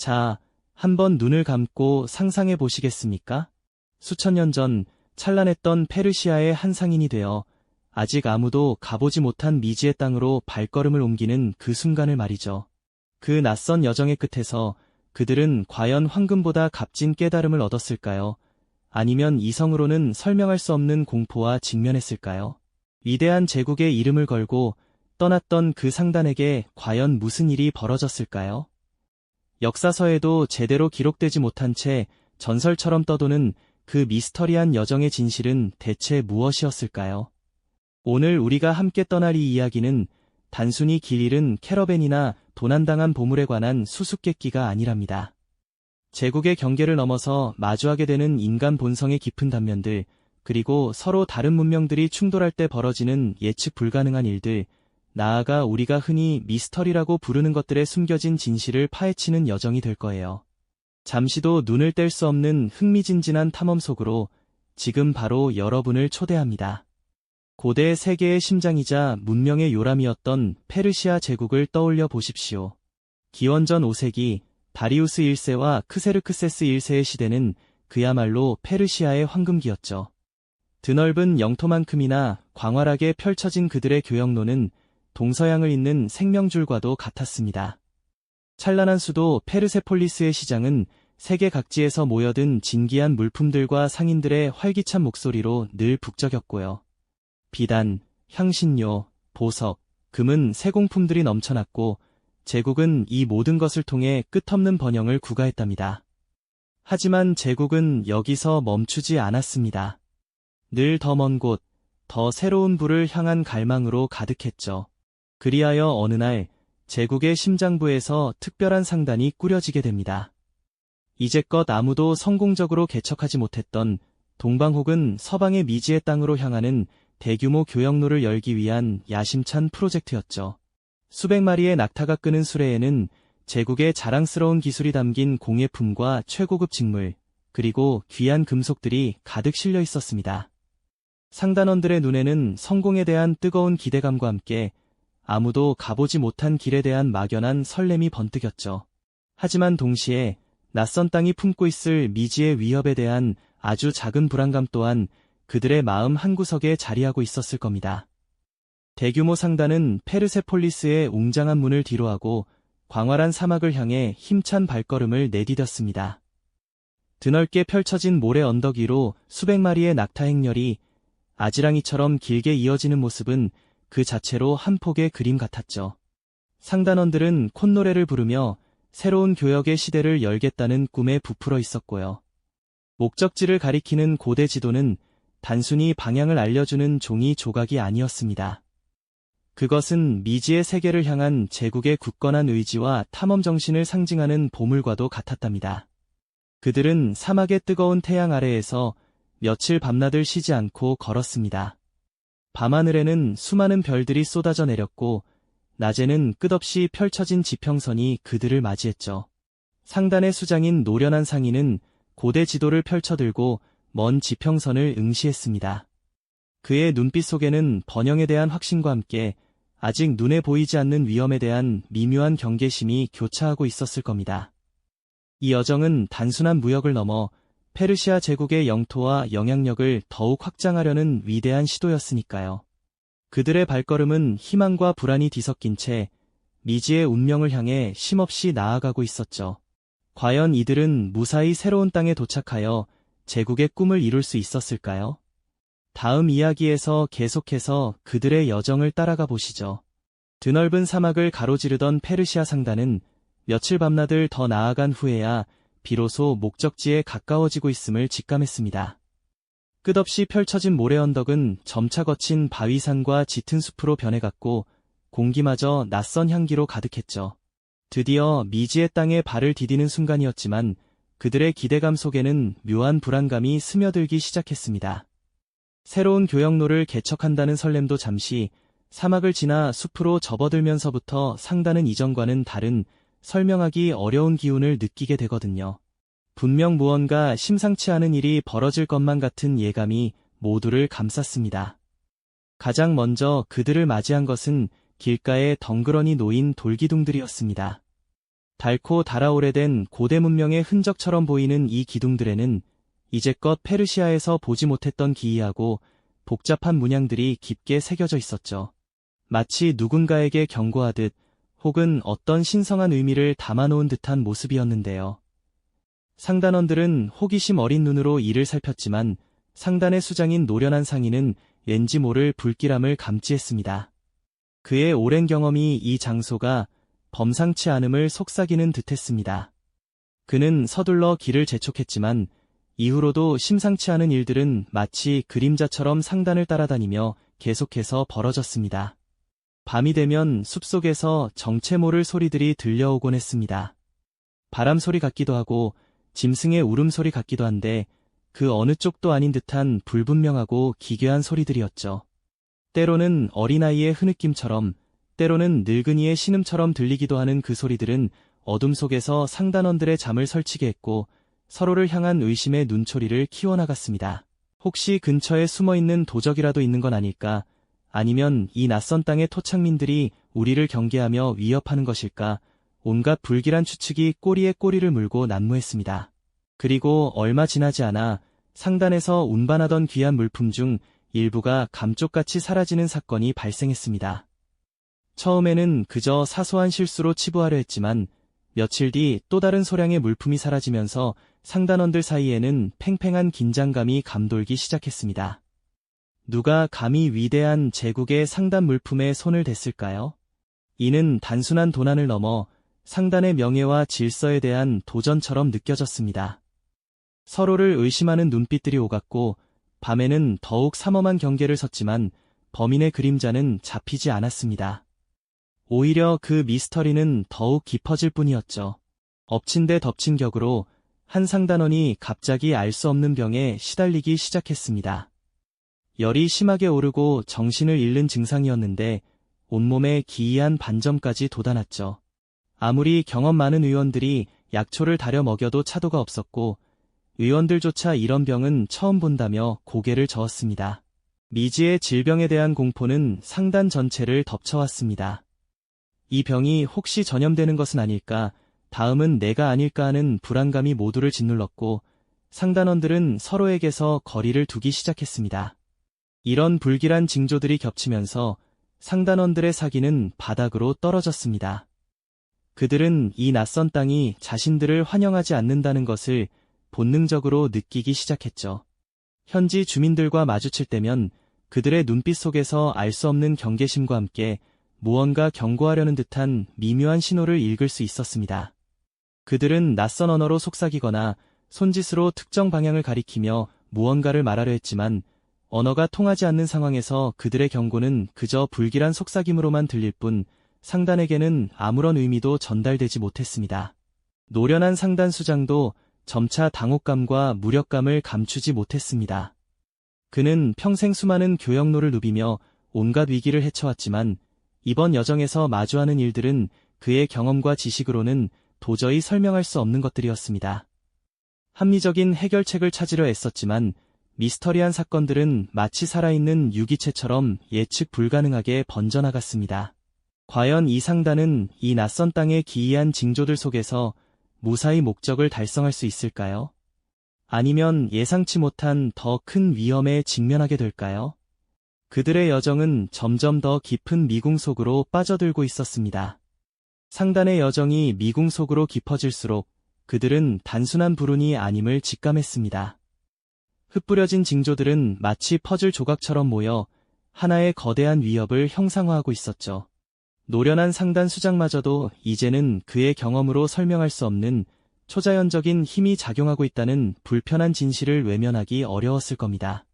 자, 한번 눈을 감고 상상해 보시겠습니까? 수천 년 전 찬란했던 페르시아의 한 상인이 되어 아직 아무도 가보지 못한 미지의 땅으로 발걸음을 옮기는 그 순간을 말이죠. 그 낯선 여정의 끝에서 그들은 과연 황금보다 값진 깨달음을 얻었을까요? 아니면 이성으로는 설명할 수 없는 공포와 직면했을까요? 위대한 제국의 이름을 걸고 떠났던 그 상단에게 과연 무슨 일이 벌어졌을까요? 역사서에도 제대로 기록되지 못한 채 전설처럼 떠도는 그 미스터리한 여정의 진실은 대체 무엇이었을까요? 오늘 우리가 함께 떠날 이 이야기는 단순히 길 잃은 캐러밴이나 도난당한 보물에 관한 수수께끼가 아니랍니다. 제국의 경계를 넘어서 마주하게 되는 인간 본성의 깊은 단면들, 그리고 서로 다른 문명들이 충돌할 때 벌어지는 예측 불가능한 일들, 나아가 우리가 흔히 미스터리라고 부르는 것들의 숨겨진 진실을 파헤치는 여정이 될 거예요. 잠시도 눈을 뗄 수 없는 흥미진진한 탐험 속으로 지금 바로 여러분을 초대합니다. 고대 세계의 심장이자 문명의 요람이었던 페르시아 제국을 떠올려 보십시오. 기원전 5세기 다리우스 1세와 크세르크세스 1세의 시대는 그야말로 페르시아의 황금기였죠. 드넓은 영토만큼이나 광활하게 펼쳐진 그들의 교역로는 동서양을 잇는 생명줄과도 같았습니다. 찬란한 수도 페르세폴리스의 시장은 세계 각지에서 모여든 진기한 물품들과 상인들의 활기찬 목소리로 늘 북적였고요. 비단, 향신료, 보석, 금은 세공품들이 넘쳐났고 제국은 이 모든 것을 통해 끝없는 번영을 구가했답니다. 하지만 제국은 여기서 멈추지 않았습니다. 늘 더 먼 곳, 더 새로운 부를 향한 갈망으로 가득했죠. 그리하여 어느 날 제국의 심장부에서 특별한 상단이 꾸려지게 됩니다. 이제껏 아무도 성공적으로 개척하지 못했던 동방 혹은 서방의 미지의 땅으로 향하는 대규모 교역로를 열기 위한 야심찬 프로젝트였죠. 수백 마리의 낙타가 끄는 수레에는 제국의 자랑스러운 기술이 담긴 공예품과 최고급 직물, 그리고 귀한 금속들이 가득 실려 있었습니다. 상단원들의 눈에는 성공에 대한 뜨거운 기대감과 함께 아무도 가보지 못한 길에 대한 막연한 설렘이 번뜩였죠. 하지만 동시에 낯선 땅이 품고 있을 미지의 위협에 대한 아주 작은 불안감 또한 그들의 마음 한구석에 자리하고 있었을 겁니다. 대규모 상단은 페르세폴리스의 웅장한 문을 뒤로하고 광활한 사막을 향해 힘찬 발걸음을 내디뎠습니다. 드넓게 펼쳐진 모래 언덕 위로 수백 마리의 낙타 행렬이 아지랑이처럼 길게 이어지는 모습은 그 자체로 한 폭의 그림 같았죠. 상단원들은 콧노래를 부르며 새로운 교역의 시대를 열겠다는 꿈에 부풀어 있었고요. 목적지를 가리키는 고대 지도는 단순히 방향을 알려주는 종이 조각이 아니었습니다. 그것은 미지의 세계를 향한 제국의 굳건한 의지와 탐험 정신을 상징하는 보물과도 같았답니다. 그들은 사막의 뜨거운 태양 아래에서 며칠 밤낮을 쉬지 않고 걸었습니다. 밤하늘에는 수많은 별들이 쏟아져 내렸고 낮에는 끝없이 펼쳐진 지평선이 그들을 맞이했죠. 상단의 수장인 노련한 상인은 고대 지도를 펼쳐들고 먼 지평선을 응시했습니다. 그의 눈빛 속에는 번영에 대한 확신과 함께 아직 눈에 보이지 않는 위험에 대한 미묘한 경계심이 교차하고 있었을 겁니다. 이 여정은 단순한 무역을 넘어 페르시아 제국의 영토와 영향력을 더욱 확장하려는 위대한 시도였으니까요. 그들의 발걸음은 희망과 불안이 뒤섞인 채 미지의 운명을 향해 쉼없이 나아가고 있었죠. 과연 이들은 무사히 새로운 땅에 도착하여 제국의 꿈을 이룰 수 있었을까요? 다음 이야기에서 계속해서 그들의 여정을 따라가 보시죠. 드넓은 사막을 가로지르던 페르시아 상단은 며칠 밤낮을 더 나아간 후에야 비로소 목적지에 가까워지고 있음을 직감했습니다. 끝없이 펼쳐진 모래 언덕은 점차 거친 바위산과 짙은 숲으로 변해갔고 공기마저 낯선 향기로 가득했죠. 드디어 미지의 땅에 발을 디디는 순간이었지만 그들의 기대감 속에는 묘한 불안감이 스며들기 시작했습니다. 새로운 교역로를 개척한다는 설렘도 잠시, 사막을 지나 숲으로 접어들면서부터 상단은 이전과는 다른 설명하기 어려운 기운을 느끼게 되거든요. 분명 무언가 심상치 않은 일이 벌어질 것만 같은 예감이 모두를 감쌌습니다. 가장 먼저 그들을 맞이한 것은 길가에 덩그러니 놓인 돌기둥들이었습니다. 닳고 달아오래된 고대 문명의 흔적처럼 보이는 이 기둥들에는 이제껏 페르시아에서 보지 못했던 기이하고 복잡한 문양들이 깊게 새겨져 있었죠. 마치 누군가에게 경고하듯 혹은 어떤 신성한 의미를 담아놓은 듯한 모습이었는데요. 상단원들은 호기심 어린 눈으로 이를 살폈지만 상단의 수장인 노련한 상인은 왠지 모를 불길함을 감지했습니다. 그의 오랜 경험이 이 장소가 범상치 않음을 속삭이는 듯했습니다. 그는 서둘러 길을 재촉했지만 이후로도 심상치 않은 일들은 마치 그림자처럼 상단을 따라다니며 계속해서 벌어졌습니다. 밤이 되면 숲속에서 정체 모를 소리들이 들려오곤 했습니다. 바람 소리 같기도 하고 짐승의 울음소리 같기도 한데 그 어느 쪽도 아닌 듯한 불분명하고 기괴한 소리들이었죠. 때로는 어린아이의 흐느낌처럼, 때로는 늙은이의 신음처럼 들리기도 하는 그 소리들은 어둠 속에서 상단원들의 잠을 설치게 했고 서로를 향한 의심의 눈초리를 키워나갔습니다. 혹시 근처에 숨어있는 도적이라도 있는 건 아닐까? 아니면 이 낯선 땅의 토착민들이 우리를 경계하며 위협하는 것일까? 온갖 불길한 추측이 꼬리에 꼬리를 물고 난무했습니다. 그리고 얼마 지나지 않아 상단에서 운반하던 귀한 물품 중 일부가 감쪽같이 사라지는 사건이 발생했습니다. 처음에는 그저 사소한 실수로 치부하려 했지만 며칠 뒤 또 다른 소량의 물품이 사라지면서 상단원들 사이에는 팽팽한 긴장감이 감돌기 시작했습니다. 누가 감히 위대한 제국의 상단 물품에 손을 댔을까요? 이는 단순한 도난을 넘어 상단의 명예와 질서에 대한 도전처럼 느껴졌습니다. 서로를 의심하는 눈빛들이 오갔고 밤에는 더욱 삼엄한 경계를 섰지만 범인의 그림자는 잡히지 않았습니다. 오히려 그 미스터리는 더욱 깊어질 뿐이었죠. 엎친 데 덮친 격으로 한 상단원이 갑자기 알 수 없는 병에 시달리기 시작했습니다. 열이 심하게 오르고 정신을 잃는 증상이었는데 온몸에 기이한 반점까지 돋아났죠. 아무리 경험 많은 의원들이 약초를 다려 먹여도 차도가 없었고 의원들조차 이런 병은 처음 본다며 고개를 저었습니다. 미지의 질병에 대한 공포는 상단 전체를 덮쳐왔습니다. 이 병이 혹시 전염되는 것은 아닐까, 다음은 내가 아닐까 하는 불안감이 모두를 짓눌렀고 상단원들은 서로에게서 거리를 두기 시작했습니다. 이런 불길한 징조들이 겹치면서 상단원들의 사기는 바닥으로 떨어졌습니다. 그들은 이 낯선 땅이 자신들을 환영하지 않는다는 것을 본능적으로 느끼기 시작했죠. 현지 주민들과 마주칠 때면 그들의 눈빛 속에서 알 수 없는 경계심과 함께 무언가 경고하려는 듯한 미묘한 신호를 읽을 수 있었습니다. 그들은 낯선 언어로 속삭이거나 손짓으로 특정 방향을 가리키며 무언가를 말하려 했지만 언어가 통하지 않는 상황에서 그들의 경고는 그저 불길한 속삭임으로만 들릴 뿐 상단에게는 아무런 의미도 전달되지 못했습니다. 노련한 상단 수장도 점차 당혹감과 무력감을 감추지 못했습니다. 그는 평생 수많은 교역로를 누비며 온갖 위기를 헤쳐왔지만 이번 여정에서 마주하는 일들은 그의 경험과 지식으로는 도저히 설명할 수 없는 것들이었습니다. 합리적인 해결책을 찾으려 애썼지만 미스터리한 사건들은 마치 살아있는 유기체처럼 예측 불가능하게 번져나갔습니다. 과연 이 상단은 이 낯선 땅의 기이한 징조들 속에서 무사히 목적을 달성할 수 있을까요? 아니면 예상치 못한 더 큰 위험에 직면하게 될까요? 그들의 여정은 점점 더 깊은 미궁 속으로 빠져들고 있었습니다. 상단의 여정이 미궁 속으로 깊어질수록 그들은 단순한 불운이 아님을 직감했습니다. 흩뿌려진 징조들은 마치 퍼즐 조각처럼 모여 하나의 거대한 위협을 형상화하고 있었죠. 노련한 상단 수장마저도 이제는 그의 경험으로 설명할 수 없는 초자연적인 힘이 작용하고 있다는 불편한 진실을 외면하기 어려웠을 겁니다.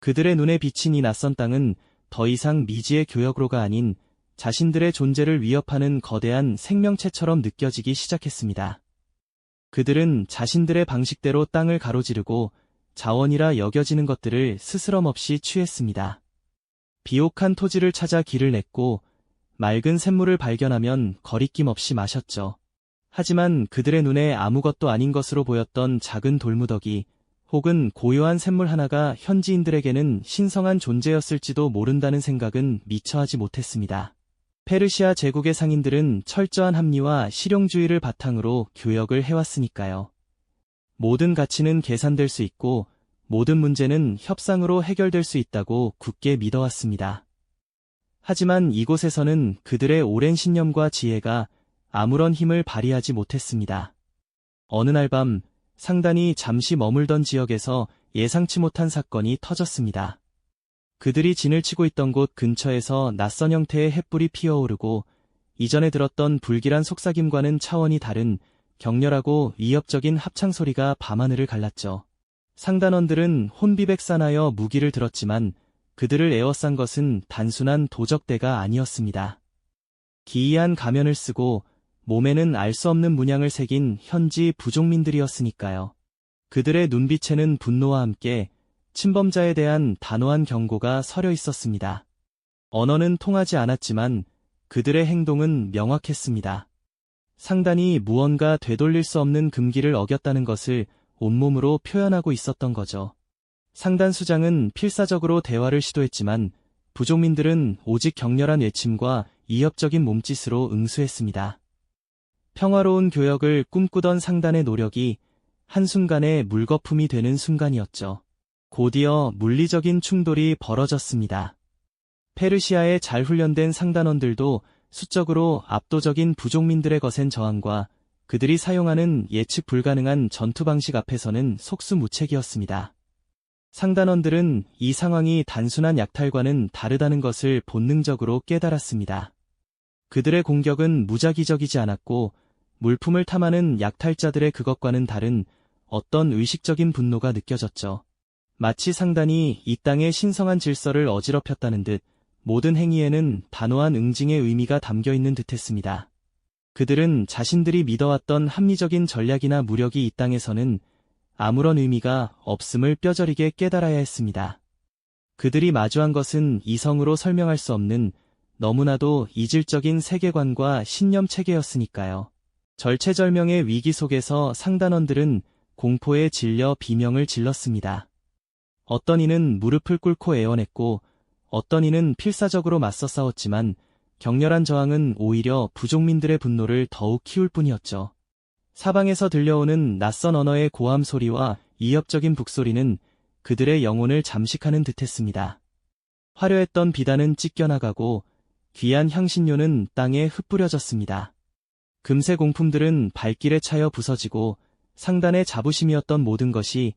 그들의 눈에 비친 이 낯선 땅은 더 이상 미지의 교역로가 아닌 자신들의 존재를 위협하는 거대한 생명체처럼 느껴지기 시작했습니다. 그들은 자신들의 방식대로 땅을 가로지르고 자원이라 여겨지는 것들을 스스럼 없이 취했습니다. 비옥한 토지를 찾아 길을 냈고 맑은 샘물을 발견하면 거리낌 없이 마셨죠. 하지만 그들의 눈에 아무것도 아닌 것으로 보였던 작은 돌무더기 혹은 고요한 샘물 하나가 현지인들에게는 신성한 존재였을지도 모른다는 생각은 미처 하지 못했습니다. 페르시아 제국의 상인들은 철저한 합리와 실용주의를 바탕으로 교역을 해왔으니까요. 모든 가치는 계산될 수 있고 모든 문제는 협상으로 해결될 수 있다고 굳게 믿어왔습니다. 하지만 이곳에서는 그들의 오랜 신념과 지혜가 아무런 힘을 발휘하지 못했습니다. 어느 날 밤 상단이 잠시 머물던 지역에서 예상치 못한 사건이 터졌습니다. 그들이 진을 치고 있던 곳 근처에서 낯선 형태의 횃불이 피어오르고 이전에 들었던 불길한 속삭임과는 차원이 다른 격렬하고 위협적인 합창소리가 밤하늘을 갈랐죠. 상단원들은 혼비백산하여 무기를 들었지만 그들을 에워싼 것은 단순한 도적대가 아니었습니다. 기이한 가면을 쓰고 몸에는 알 수 없는 문양을 새긴 현지 부족민들이었으니까요. 그들의 눈빛에는 분노와 함께 침범자에 대한 단호한 경고가 서려 있었습니다. 언어는 통하지 않았지만 그들의 행동은 명확했습니다. 상단이 무언가 되돌릴 수 없는 금기를 어겼다는 것을 온몸으로 표현하고 있었던 거죠. 상단 수장은 필사적으로 대화를 시도했지만 부족민들은 오직 격렬한 외침과 위협적인 몸짓으로 응수했습니다. 평화로운 교역을 꿈꾸던 상단의 노력이 한순간에 물거품이 되는 순간이었죠. 곧이어 물리적인 충돌이 벌어졌습니다. 페르시아의 잘 훈련된 상단원들도 수적으로 압도적인 부족민들의 거센 저항과 그들이 사용하는 예측 불가능한 전투 방식 앞에서는 속수무책이었습니다. 상단원들은 이 상황이 단순한 약탈과는 다르다는 것을 본능적으로 깨달았습니다. 그들의 공격은 무작위적이지 않았고 물품을 탐하는 약탈자들의 그것과는 다른 어떤 의식적인 분노가 느껴졌죠. 마치 상단이 이 땅의 신성한 질서를 어지럽혔다는 듯 모든 행위에는 단호한 응징의 의미가 담겨 있는 듯했습니다. 그들은 자신들이 믿어왔던 합리적인 전략이나 무력이 이 땅에서는 아무런 의미가 없음을 뼈저리게 깨달아야 했습니다. 그들이 마주한 것은 이성으로 설명할 수 없는 너무나도 이질적인 세계관과 신념 체계였으니까요. 절체절명의 위기 속에서 상단원들은 공포에 질려 비명을 질렀습니다. 어떤 이는 무릎을 꿇고 애원했고 어떤 이는 필사적으로 맞서 싸웠지만 격렬한 저항은 오히려 부족민들의 분노를 더욱 키울 뿐이었죠. 사방에서 들려오는 낯선 언어의 고함 소리와 위협적인 북소리는 그들의 영혼을 잠식하는 듯했습니다. 화려했던 비단은 찢겨나가고 귀한 향신료는 땅에 흩뿌려졌습니다. 금세 공품들은 발길에 차여 부서지고 상단의 자부심이었던 모든 것이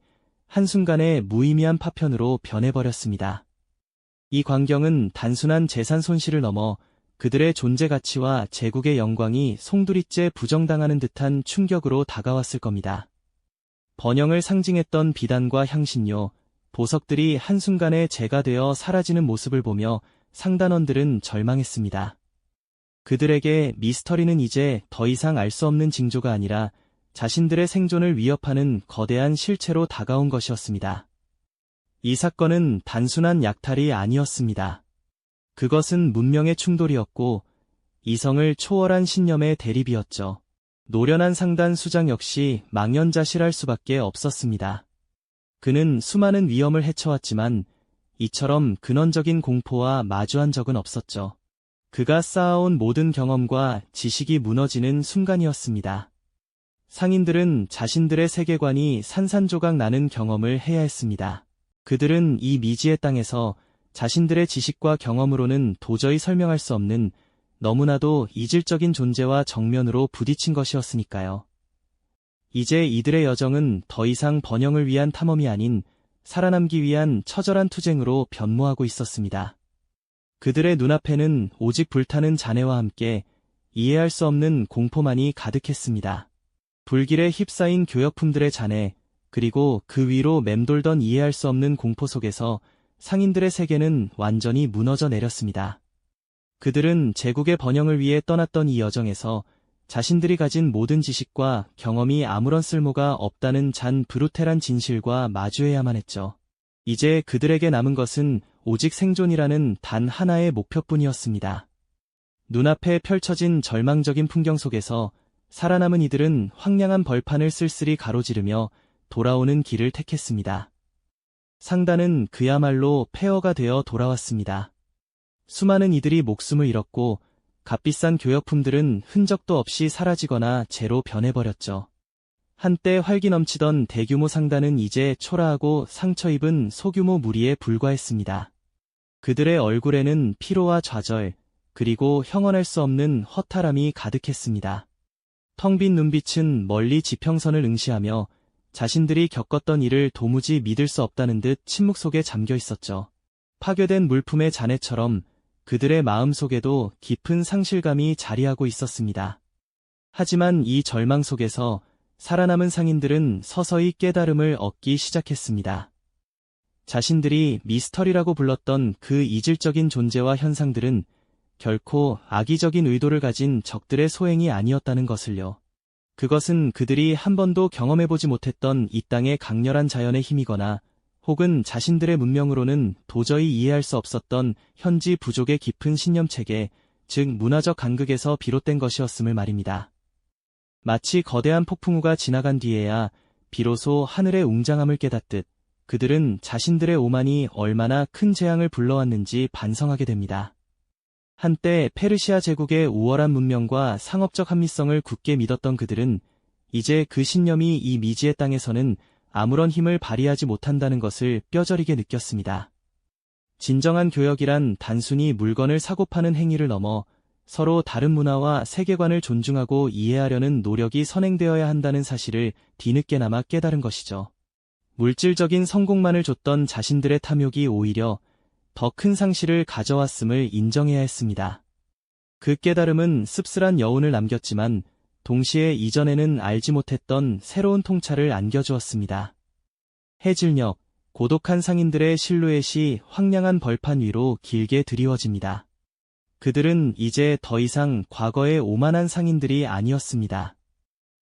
한순간에 무의미한 파편으로 변해버렸습니다. 이 광경은 단순한 재산 손실을 넘어 그들의 존재 가치와 제국의 영광이 송두리째 부정당하는 듯한 충격으로 다가왔을 겁니다. 번영을 상징했던 비단과 향신료, 보석들이 한순간에 재가 되어 사라지는 모습을 보며 상단원들은 절망했습니다. 그들에게 미스터리는 이제 더 이상 알 수 없는 징조가 아니라 자신들의 생존을 위협하는 거대한 실체로 다가온 것이었습니다. 이 사건은 단순한 약탈이 아니었습니다. 그것은 문명의 충돌이었고 이성을 초월한 신념의 대립이었죠. 노련한 상단 수장 역시 망연자실할 수밖에 없었습니다. 그는 수많은 위험을 헤쳐왔지만 이처럼 근원적인 공포와 마주한 적은 없었죠. 그가 쌓아온 모든 경험과 지식이 무너지는 순간이었습니다. 상인들은 자신들의 세계관이 산산조각 나는 경험을 해야 했습니다. 그들은 이 미지의 땅에서 자신들의 지식과 경험으로는 도저히 설명할 수 없는 너무나도 이질적인 존재와 정면으로 부딪힌 것이었으니까요. 이제 이들의 여정은 더 이상 번영을 위한 탐험이 아닌 살아남기 위한 처절한 투쟁으로 변모하고 있었습니다. 그들의 눈앞에는 오직 불타는 잔해와 함께 이해할 수 없는 공포만이 가득했습니다. 불길에 휩싸인 교역품들의 잔해, 그리고 그 위로 맴돌던 이해할 수 없는 공포 속에서 상인들의 세계는 완전히 무너져 내렸습니다. 그들은 제국의 번영을 위해 떠났던 이 여정에서 자신들이 가진 모든 지식과 경험이 아무런 쓸모가 없다는 잔 브루텔한 진실과 마주해야만 했죠. 이제 그들에게 남은 것은 오직 생존이라는 단 하나의 목표뿐이었습니다. 눈앞에 펼쳐진 절망적인 풍경 속에서 살아남은 이들은 황량한 벌판을 쓸쓸히 가로지르며 돌아오는 길을 택했습니다. 상단은 그야말로 폐허가 되어 돌아왔습니다. 수많은 이들이 목숨을 잃었고 값비싼 교역품들은 흔적도 없이 사라지거나 재로 변해버렸죠. 한때 활기 넘치던 대규모 상단은 이제 초라하고 상처 입은 소규모 무리에 불과했습니다. 그들의 얼굴에는 피로와 좌절, 그리고 형언할 수 없는 허탈함이 가득했습니다. 텅 빈 눈빛은 멀리 지평선을 응시하며 자신들이 겪었던 일을 도무지 믿을 수 없다는 듯 침묵 속에 잠겨 있었죠. 파괴된 물품의 잔해처럼 그들의 마음 속에도 깊은 상실감이 자리하고 있었습니다. 하지만 이 절망 속에서 살아남은 상인들은 서서히 깨달음을 얻기 시작했습니다. 자신들이 미스터리라고 불렀던 그 이질적인 존재와 현상들은 결코 악의적인 의도를 가진 적들의 소행이 아니었다는 것을요. 그것은 그들이 한 번도 경험해보지 못했던 이 땅의 강렬한 자연의 힘이거나 혹은 자신들의 문명으로는 도저히 이해할 수 없었던 현지 부족의 깊은 신념체계, 즉 문화적 간극에서 비롯된 것이었음을 말입니다. 마치 거대한 폭풍우가 지나간 뒤에야 비로소 하늘의 웅장함을 깨닫듯 그들은 자신들의 오만이 얼마나 큰 재앙을 불러왔는지 반성하게 됩니다. 한때 페르시아 제국의 우월한 문명과 상업적 합리성을 굳게 믿었던 그들은 이제 그 신념이 이 미지의 땅에서는 아무런 힘을 발휘하지 못한다는 것을 뼈저리게 느꼈습니다. 진정한 교역이란 단순히 물건을 사고 파는 행위를 넘어 서로 다른 문화와 세계관을 존중하고 이해하려는 노력이 선행되어야 한다는 사실을 뒤늦게나마 깨달은 것이죠. 물질적인 성공만을 줬던 자신들의 탐욕이 오히려 더 큰 상실을 가져왔음을 인정해야 했습니다. 그 깨달음은 씁쓸한 여운을 남겼지만 동시에 이전에는 알지 못했던 새로운 통찰을 안겨주었습니다. 해질녘, 고독한 상인들의 실루엣이 황량한 벌판 위로 길게 드리워집니다. 그들은 이제 더 이상 과거의 오만한 상인들이 아니었습니다.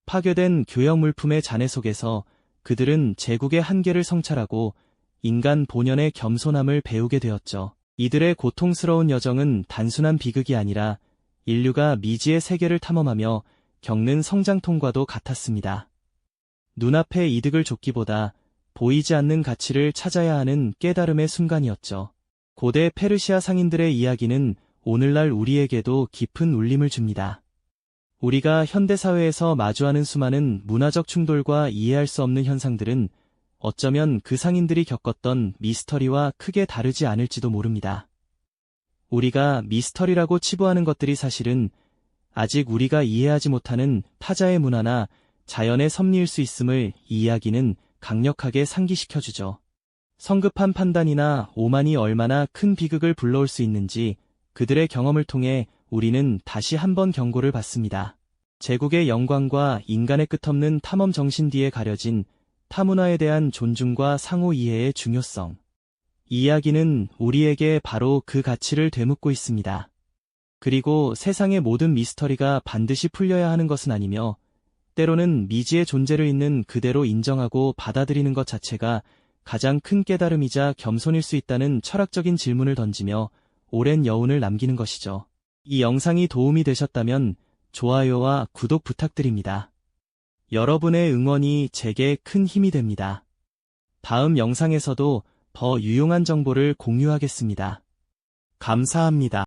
파괴된 교역 물품의 잔해 속에서 그들은 제국의 한계를 성찰하고 인간 본연의 겸손함을 배우게 되었죠. 이들의 고통스러운 여정은 단순한 비극이 아니라 인류가 미지의 세계를 탐험하며 겪는 성장통과도 같았습니다. 눈앞의 이득을 쫓기보다 보이지 않는 가치를 찾아야 하는 깨달음의 순간이었죠. 고대 페르시아 상인들의 이야기는 오늘날 우리에게도 깊은 울림을 줍니다. 우리가 현대사회에서 마주하는 수많은 문화적 충돌과 이해할 수 없는 현상들은 어쩌면 그 상인들이 겪었던 미스터리와 크게 다르지 않을지도 모릅니다. 우리가 미스터리라고 치부하는 것들이 사실은 아직 우리가 이해하지 못하는 타자의 문화나 자연의 섭리일 수 있음을 이 이야기는 강력하게 상기시켜주죠. 성급한 판단이나 오만이 얼마나 큰 비극을 불러올 수 있는지 그들의 경험을 통해 우리는 다시 한번 경고를 받습니다. 제국의 영광과 인간의 끝없는 탐험 정신 뒤에 가려진 타문화에 대한 존중과 상호 이해의 중요성. 이 이야기는 우리에게 바로 그 가치를 되묻고 있습니다. 그리고 세상의 모든 미스터리가 반드시 풀려야 하는 것은 아니며 때로는 미지의 존재를 있는 그대로 인정하고 받아들이는 것 자체가 가장 큰 깨달음이자 겸손일 수 있다는 철학적인 질문을 던지며 오랜 여운을 남기는 것이죠. 이 영상이 도움이 되셨다면 좋아요와 구독 부탁드립니다. 여러분의 응원이 제게 큰 힘이 됩니다. 다음 영상에서도 더 유용한 정보를 공유하겠습니다. 감사합니다.